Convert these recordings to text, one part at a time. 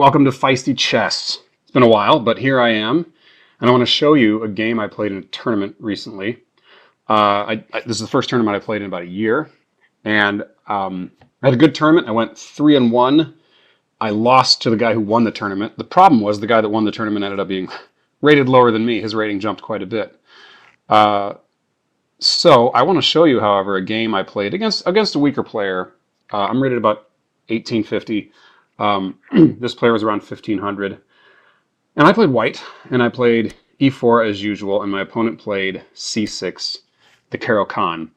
Welcome to Feisty Chess. It's been a while, but here I am, and I want to show you a game I played in a tournament recently. This is the first tournament I played in about a year, and I had a good tournament. I went 3-1. I lost to the guy who won the tournament. The problem was the guy that won the tournament ended up being rated lower than me. His rating jumped quite a bit. Uh, so I want to show you, however, a game I played against a weaker player. I'm rated about 1850. This player was around 1500. And I played white, and I played e4 as usual, and my opponent played c6, the Caro Kann.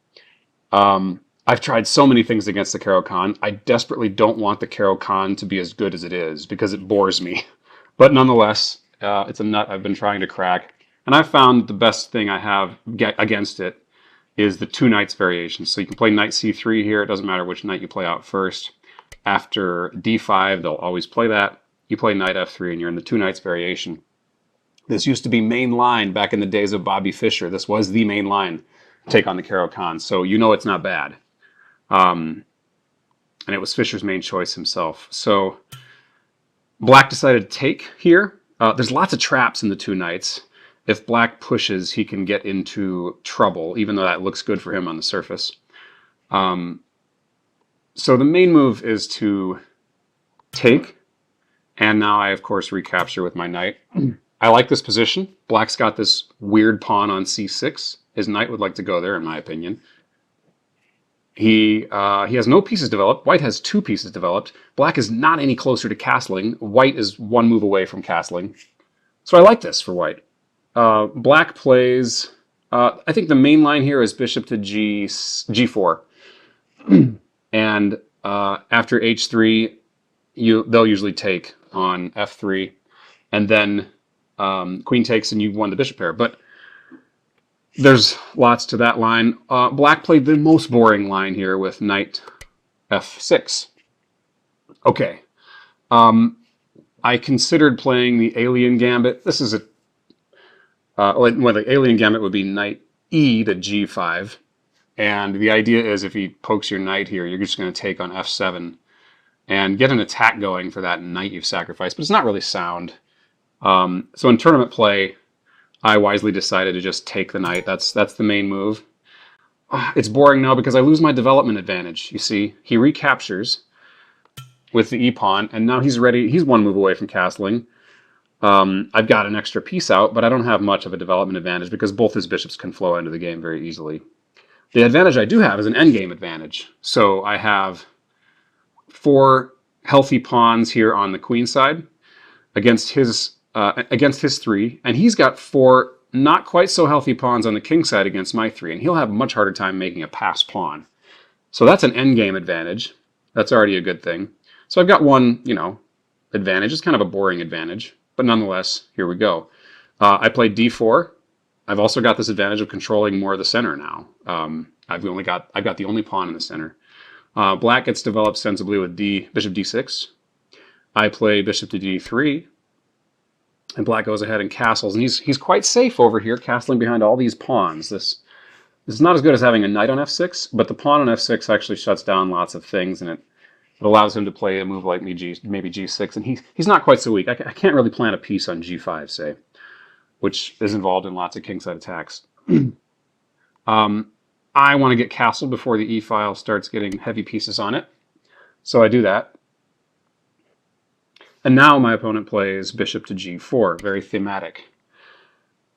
I've tried so many things against the Caro Kann. I desperately don't want the Caro Kann to be as good as it is, because it bores me. But nonetheless, it's a nut I've been trying to crack. And I found the best thing I have against it is the two knights variation. So you can play knight c3 here. It doesn't matter which knight you play out first. After d5, they'll always play that. You play knight f3, and you're in the two knights variation. This used to be main line back in the days of Bobby Fischer. This was the main line take on the Caro Kann, so you know it's not bad. And it was Fischer's main choice himself. So black decided to take here. There's lots of traps in the two knights. If black pushes, he can get into trouble, even though that looks good for him on the surface. So the main move is to take, and now I, of course, recapture with my knight. I like this position. Black's got this weird pawn on c6. His knight would like to go there, in my opinion. He has no pieces developed. White has two pieces developed. Black is not any closer to castling. White is one move away from castling. So I like this for white. Black plays, I think the main line here is bishop to g4. And after h3, they'll usually take on f3, and then queen takes, and you've won the bishop pair. But there's lots to that line. Black played the most boring line here with knight f6. Okay. I considered playing the alien gambit. This is well, the alien gambit would be knight e to g5. And the idea is if he pokes your knight here, you're just going to take on f7 and get an attack going for that knight you've sacrificed. But it's not really sound. So in tournament play, I wisely decided to just take the knight. That's the main move. It's boring now because I lose my development advantage. You see, he recaptures with the e-pawn, and now he's ready. He's one move away from castling. I've got an extra piece out, but I don't have much of a development advantage because both his bishops can flow into the game very easily. The advantage I do have is an endgame advantage. So I have 4 healthy pawns here on the queen side against his 3, and he's got 4 not quite so healthy pawns on the king side against my 3, and he'll have a much harder time making a pass pawn. So that's an endgame advantage. That's already a good thing. So I've got one, advantage. It's kind of a boring advantage, but nonetheless, here we go. I played d4. I've also got this advantage of controlling more of the center now. I've got the only pawn in the center. Black gets developed sensibly with bishop d6. I play bishop to d3, and black goes ahead and castles. And he's quite safe over here, castling behind all these pawns. This is not as good as having a knight on f6, but the pawn on f6 actually shuts down lots of things, and it allows him to play a move like maybe g6. And he's not quite so weak. I can't really plant a piece on g5, say, which is involved in lots of kingside attacks. I want to get castled before the e-file starts getting heavy pieces on it. So I do that. And now my opponent plays bishop to g4, very thematic.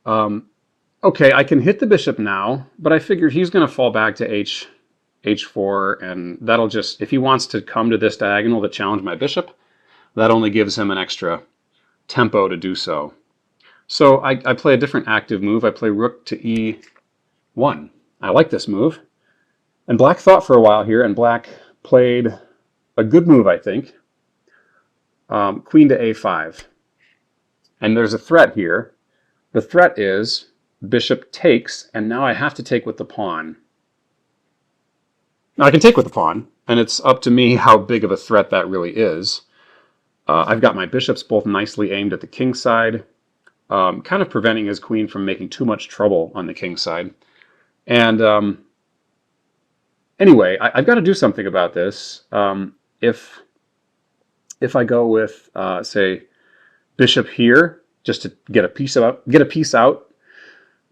Okay, I can hit the bishop now, but I figured he's going to fall back to h4, and that'll just, if he wants to come to this diagonal to challenge my bishop, that only gives him an extra tempo to do so. So I play a different active move. I play rook to e1. I like this move. And black thought for a while here, and black played a good move, I think. Queen to a5. And there's a threat here. The threat is bishop takes, and now I have to take with the pawn. Now I can take with the pawn, and it's up to me how big of a threat that really is. I've got my bishops both nicely aimed at the king side, kind of preventing his queen from making too much trouble on the king side. And anyway, I've got to do something about this. If If I go with, say, bishop here, just to get a piece out,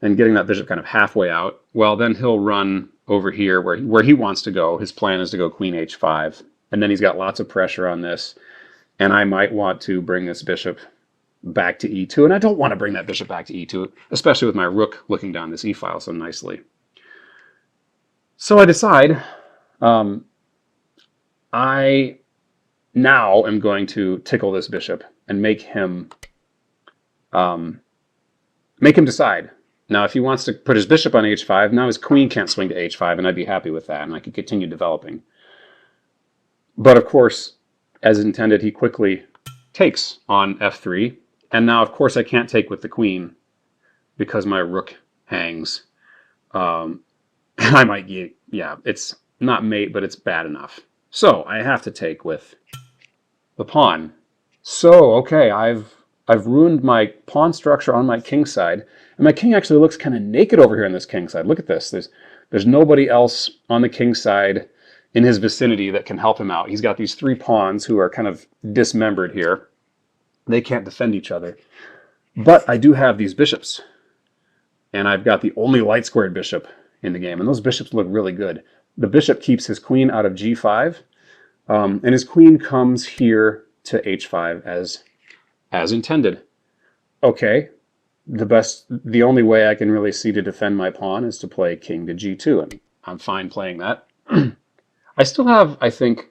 and getting that bishop kind of halfway out, well, then he'll run over here where he wants to go. His plan is to go queen h5, and then he's got lots of pressure on this, and I might want to bring this bishop back to e2, and I don't want to bring that bishop back to e2, especially with my rook looking down this e-file so nicely. So I decide I now am going to tickle this bishop and make him decide. Now, if he wants to put his bishop on h5, now his queen can't swing to h5, and I'd be happy with that, and I could continue developing. But of course, as intended, he quickly takes on f3, and now, of course, I can't take with the queen because my rook hangs. And I might get, yeah, it's not mate, but it's bad enough. So I have to take with the pawn. So, okay, I've ruined my pawn structure on my king side, and my king actually looks kind of naked over here on this king side. Look at this. There's nobody else on the king side in his vicinity that can help him out. He's got these 3 pawns who are kind of dismembered here. They can't defend each other. But I do have these bishops, and I've got the only light-squared bishop in the game, and those bishops look really good. The bishop keeps his queen out of g5, and his queen comes here to h5 as intended. Okay, the only way I can really see to defend my pawn is to play king to g2, and I'm fine playing that. I still have, I think,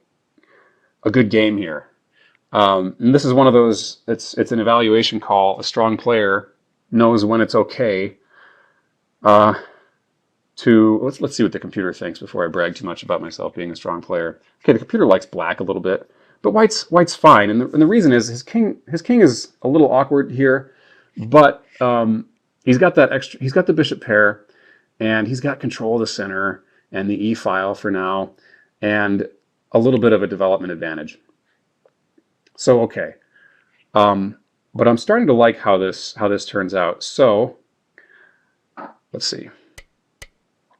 a good game here. And this is one of those, it's an evaluation call. A strong player knows when it's okay to, let's see what the computer thinks before I brag too much about myself being a strong player. Okay, the computer likes black a little bit, but white's fine, and the reason is his king is a little awkward here, but he's got the bishop pair, and he's got control of the center and the e-file for now, and a little bit of a development advantage. So okay, but I'm starting to like how this turns out. So let's see.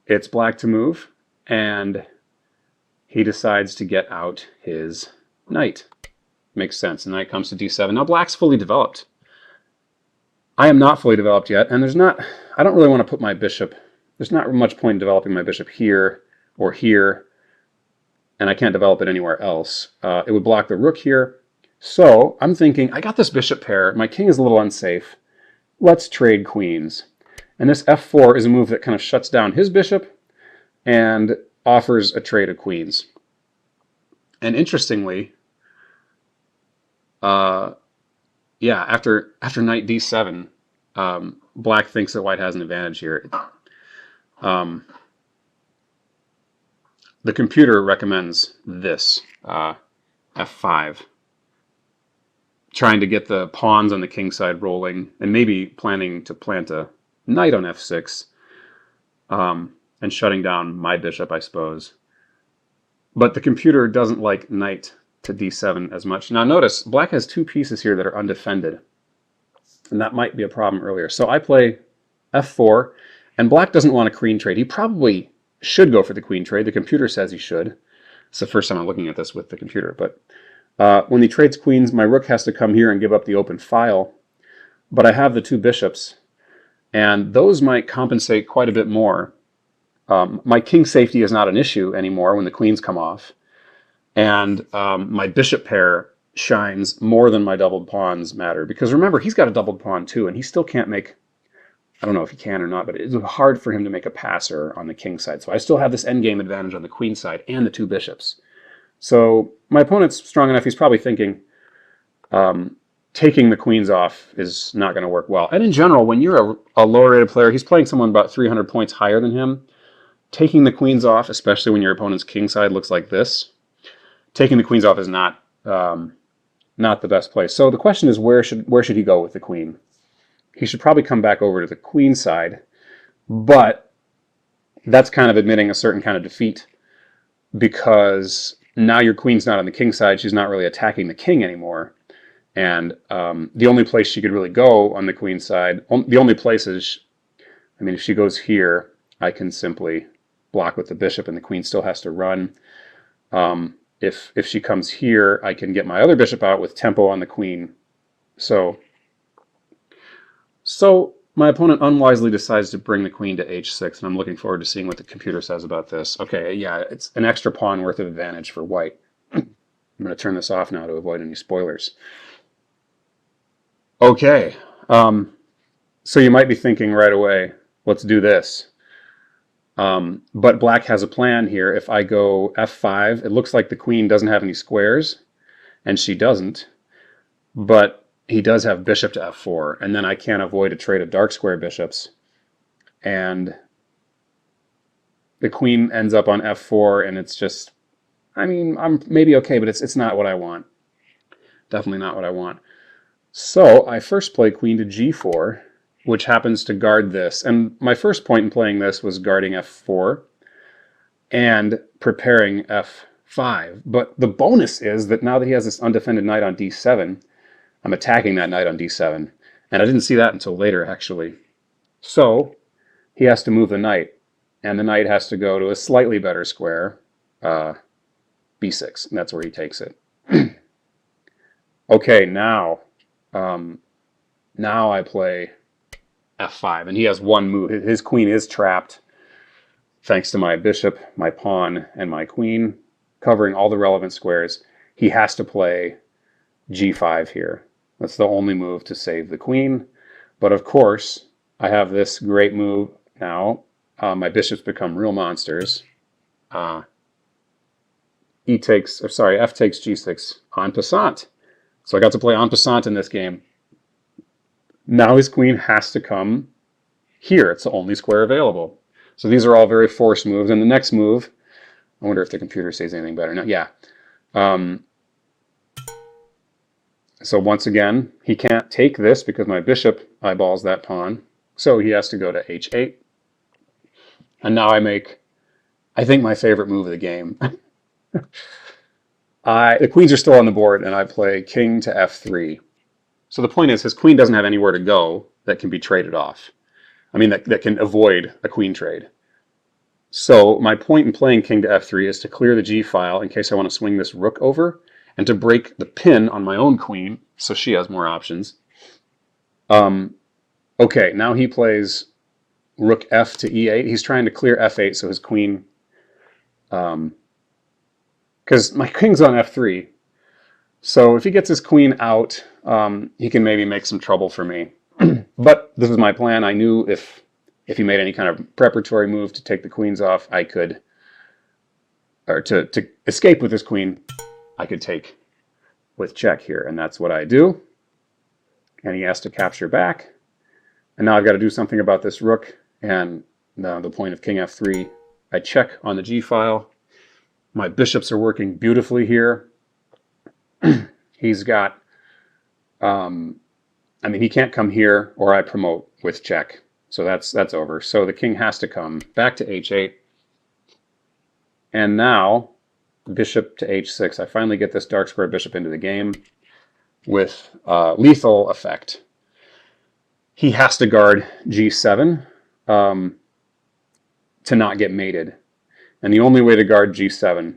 It's black to move, and he decides to get out his knight. Makes sense. The knight comes to d7. Now black's fully developed. I am not fully developed yet, and I don't really want to put my bishop, there's not much point in developing my bishop here or here, and I can't develop it anywhere else. It would block the rook here. So I'm thinking, I got this bishop pair, my king is a little unsafe, let's trade queens. And this f4 is a move that kind of shuts down his bishop and offers a trade of queens. And interestingly, yeah, after knight d7, black thinks that white has an advantage here. The computer recommends this, f5. Trying to get the pawns on the king side rolling, and maybe planning to plant a knight on f6, and shutting down my bishop, I suppose. But the computer doesn't like knight to d7 as much. Now notice, black has 2 pieces here that are undefended, and that might be a problem earlier. So I play f4, and black doesn't want a queen trade. He probably should go for the queen trade. The computer says he should. It's the first time I'm looking at this with the computer, but when he trades queens, my rook has to come here and give up the open file, but I have the 2 bishops, and those might compensate quite a bit more. My king safety is not an issue anymore when the queens come off, and my bishop pair shines more than my doubled pawns matter, because remember, he's got a doubled pawn too, and he still can't make, I don't know if he can or not, but it's hard for him to make a passer on the king side. So I still have this endgame advantage on the queen side and the 2 bishops. So my opponent's strong enough, he's probably thinking taking the queens off is not going to work well. And in general, when you're a lower rated player, he's playing someone about 300 points higher than him, taking the queens off, especially when your opponent's king side looks like this, taking the queens off is not the best place. So the question is, where should he go with the queen? He should probably come back over to the queen side, but that's kind of admitting a certain kind of defeat, because now your queen's not on the king side. She's not really attacking the king anymore. And the only place she could really go on the queen side, the only place is, I mean, if she goes here, I can simply block with the bishop and the queen still has to run. if she comes here, I can get my other bishop out with tempo on the queen. So my opponent unwisely decides to bring the queen to h6, and I'm looking forward to seeing what the computer says about this. Okay, yeah, it's an extra pawn worth of advantage for white. I'm going to turn this off now to avoid any spoilers. Okay, so you might be thinking right away, let's do this. But black has a plan here. If I go f5, it looks like the queen doesn't have any squares, and she doesn't. But he does have bishop to f4, and then I can't avoid a trade of dark square bishops. And the queen ends up on f4, and it's just, I mean, I'm maybe okay, but it's not what I want. Definitely not what I want. So I first play queen to g4, which happens to guard this. And my first point in playing this was guarding f4 and preparing f5. But the bonus is that now that he has this undefended knight on d7, I'm attacking that knight on d7. And I didn't see that until later, actually. So he has to move the knight. And the knight has to go to a slightly better square, b6. And that's where he takes it. Okay, now I play f5. And he has one move. His queen is trapped thanks to my bishop, my pawn, and my queen, covering all the relevant squares. He has to play g5 here. That's the only move to save the queen. But of course, I have this great move now. My bishops become real monsters. F takes g6 en passant. So I got to play en passant in this game. Now his queen has to come here. It's the only square available. So these are all very forced moves. And the next move, I wonder if the computer says anything better. No, yeah. So once again, he can't take this because my bishop eyeballs that pawn. So he has to go to h8. And now I make, I think, my favorite move of the game. The queens are still on the board, and I play king to f3. So the point is, his queen doesn't have anywhere to go that can be traded off. I mean, that can avoid a queen trade. So my point in playing king to f3 is to clear the g file in case I want to swing this rook over, and to break the pin on my own queen, so she has more options. Okay, now he plays rook f to e8. He's trying to clear f8 so his queen, because my king's on f3. So if he gets his queen out, he can maybe make some trouble for me. But this was my plan. I knew if he made any kind of preparatory move to take the queens off, I could, or to escape with his queen, I could take with check here. And that's what I do. And he has to capture back. And now I've got to do something about this rook. And the point of king f3, I check on the g file. My bishops are working beautifully here. He's got, I mean, he can't come here or I promote with check. So that's over. So the king has to come back to h8. And now bishop to h6. I finally get this dark square bishop into the game with lethal effect. He has to guard g7 to not get mated. And the only way to guard g7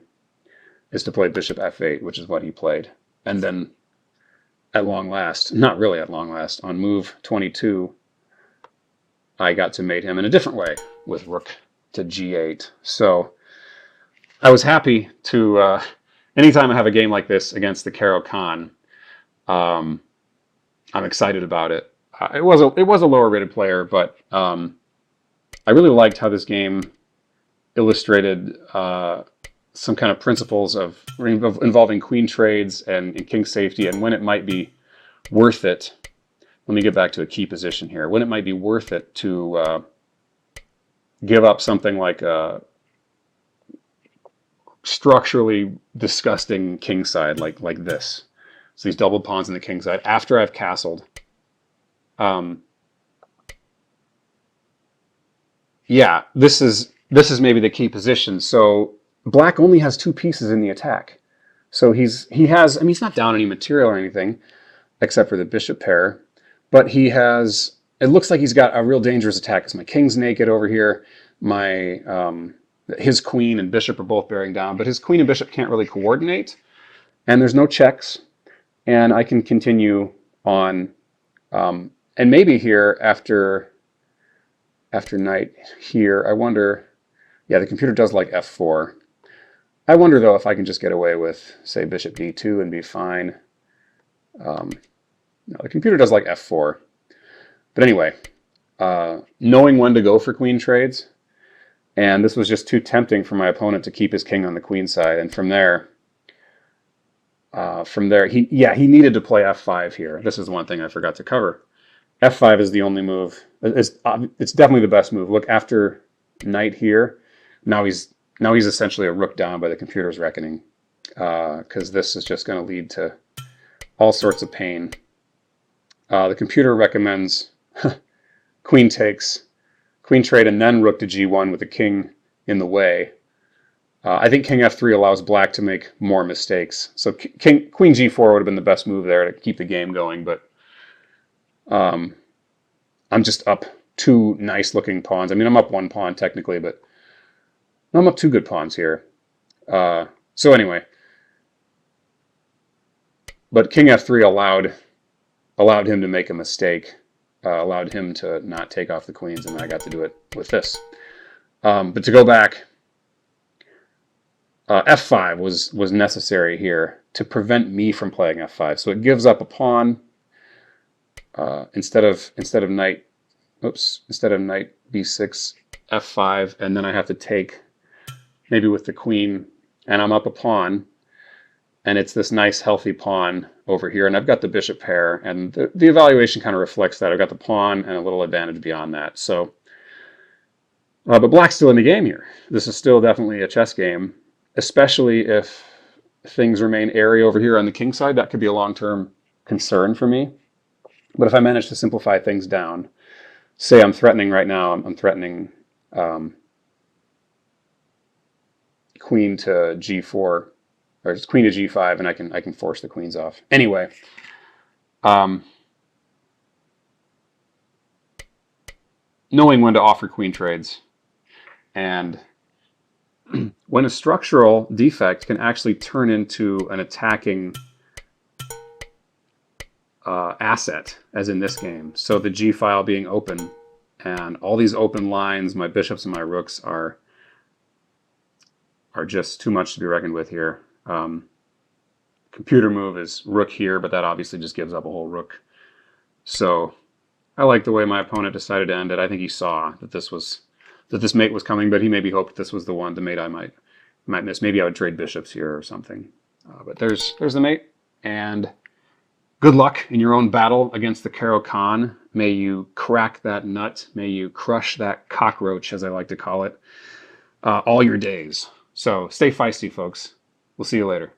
is to play bishop f8, which is what he played. And then at long last, not really at long last, on move 22, I got to mate him in a different way with rook to g8. So I was happy to, anytime I have a game like this against the Caro Kann, I'm excited about it. It was a lower rated player, but I really liked how this game illustrated some kind of principles of involving queen trades and king safety, and when it might be worth it. Let me get back to a key position here. When it might be worth it to give up something like a structurally disgusting king side like this. So these double pawns in the king side after I've castled. Yeah, this is maybe the key position. So black only has two pieces in the attack. So he has, I mean, he's not down any material or anything, except for the bishop pair. But he has, it looks like he's got a real dangerous attack because my king's naked over here. My his queen and bishop are both bearing down, but his queen and bishop can't really coordinate, and there's no checks, and I can continue on, and maybe here after knight here, I wonder, yeah, the computer does like f4. I wonder though if I can just get away with, say, bishop d2 and be fine. No, the computer does like f4. But anyway, knowing when to go for queen trades, and this was just too tempting for my opponent to keep his king on the queen side, and from there, he needed to play f5 here. This is one thing I forgot to cover. f5 is the only move. It's definitely the best move. Look, after knight here, now he's essentially a rook down by the computer's reckoning, because this is just going to lead to all sorts of pain. The computer recommends queen takes, queen trade, and then rook to g1 with the king in the way. I think king f3 allows black to make more mistakes. So queen g4 would have been the best move there to keep the game going, but I'm just up two nice looking pawns. I mean, I'm up one pawn technically, but I'm up two good pawns here. So anyway, but king f3 allowed him to make a mistake, allowed him to not take off the queens, and I got to do it with this. But to go back, f5 was necessary here to prevent me from playing f5. So it gives up a pawn instead of knight b6, f5, and then I have to take maybe with the queen, and I'm up a pawn, and it's this nice healthy pawn over here, and I've got the bishop pair, and the evaluation kind of reflects that. I've got the pawn and a little advantage beyond that. So, but black's still in the game here. This is still definitely a chess game, especially if things remain airy over here on the king side. That could be a long-term concern for me. But if I manage to simplify things down, say I'm threatening right now, I'm threatening queen to g4, or just queen to g5, and I can force the queens off. Anyway, knowing when to offer queen trades, and when a structural defect can actually turn into an attacking asset, as in this game. So the g file being open, and all these open lines, my bishops and my rooks are just too much to be reckoned with here. Computer move is rook here, but that obviously just gives up a whole rook. So I like the way my opponent decided to end it. I think he saw that this mate was coming, but he maybe hoped this was the mate I might miss. Maybe I would trade bishops here or something. But there's the mate, and good luck in your own battle against the Caro Kann. May you crack that nut. May you crush that cockroach, as I like to call it, all your days. So stay feisty, folks. We'll see you later.